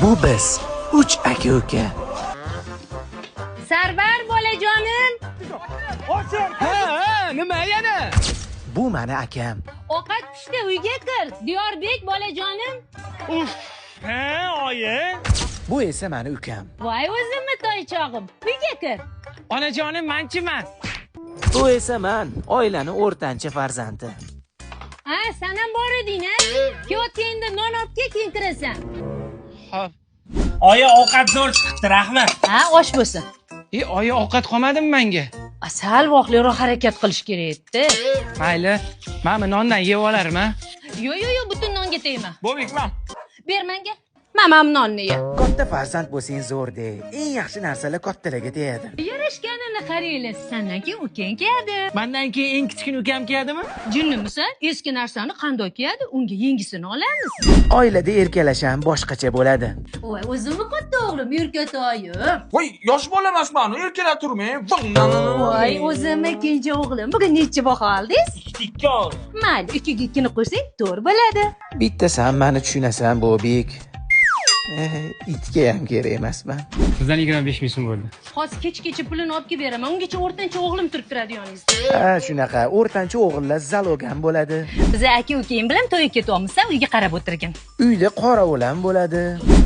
Bu biz 3 aka-uka. Sarvar bolajonim. Ha, nima yana? Bu meni akam. Ovqat pishdi, uyga kir. Diyorbek bolajonim. Ha, oyi. Bu esa meni ukam. Voy o'zimni toychog'im. Uyga kir. Onajonim, manchiman. Bu esa men, oilaning o'rtancha farzandi. Ha, sen ham bor eding-a? Kyotingda non olib kel, keyin kirasan. Xo'p. Oyi ovqat zo'r chiqibdi, rahmat. Ha, osh bo'lsin. Oyi, ovqat qolmadimi menga? Sal vaqtliroq harakat qilish kerak edi. Mayli. Mana nondan yeb olarmi? Yo'q, butun nonga tegma. Bo'bekman. Ber menga. Men ham nonni ye. Katta farzand bo'lsang zo'rda. Eng yaxshi narsalar kattalarga tegadi. Yarashganini qaranglar. Sendan keyin ukang keladi. Mendan keyin eng kichkina ukam keladimi? Jinnimisan? Eski narsani qanday kiyadi? Unga yangisini olamiz. Oilada erkalash ham boshqacha bo'ladi. Voy, o'zimni katta o'g'lim, yurkatoyim. Voy, yosh bola emasman, erkala turmang. Voy, o'zimni kenja o'g'lim. Bugun necha baho oldingiz? Ikki ol. Mayli, ikkiga ikkini qo'shsang, to'g'ri bo'ladi. Bittasan meni tushunasan, Bobek. Itga ham kerak emasman. Sizdan 25 ming so'm bo'ldi. Hozir kecha pulini olib kelib beraman. Ungacha o'rtancha o'g'lim turib turadi yoningizda. Ha, shunaqa. O'rtancha o'g'illar zalogan bo'ladi. Biz aka-ukang bilan to'yga ketyapmiz, uyga qarab o'tirgin. Uyda qorovul ham bo'ladi.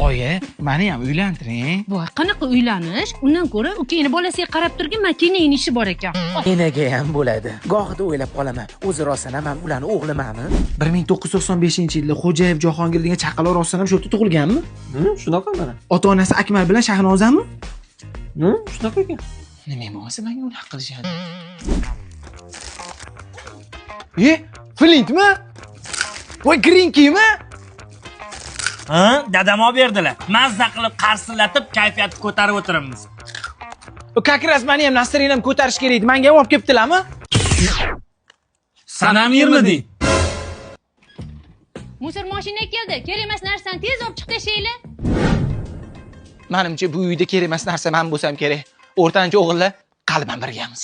Oyi, meni ham uylantiring. Voy, qanaqa uylanish? Undan ko'ra ukangni bolasiga qarab turgin, makinang ishi bor ekan. Enaga ham bo'ladi. Gohida o'ylab qolaman, o'zi rostdan ham ularning o'g'limanmi? 1995-yilda Xo'jayev Jahongir degan chaqaloq rostdan ham shu yerda tug'ilganmi? Shunaqa mana. Ota-onasi Akmal bilan Shahnozami? Shunaqa ekan. Nima bo'lsa menga unaqa qilishadi. Flintmi? Voy, Grinkimi? Ha, dadam olib berdilar. Mazza qilib qarsillatib, kayfiyatni ko'tarib o'tiramiz. Kakras meni ham Nasrinam ko'tarish kerak edi. Menga ham olib kelibdilarmi? San ham yermiding? Musor mashina keldi. Kerak emas narsani tez olib chiq tashlaylar. Menimcha bu uyda kerak emas narsa men bo'lsam kerak. O'rtancha o'g'illar qalban birgamiz.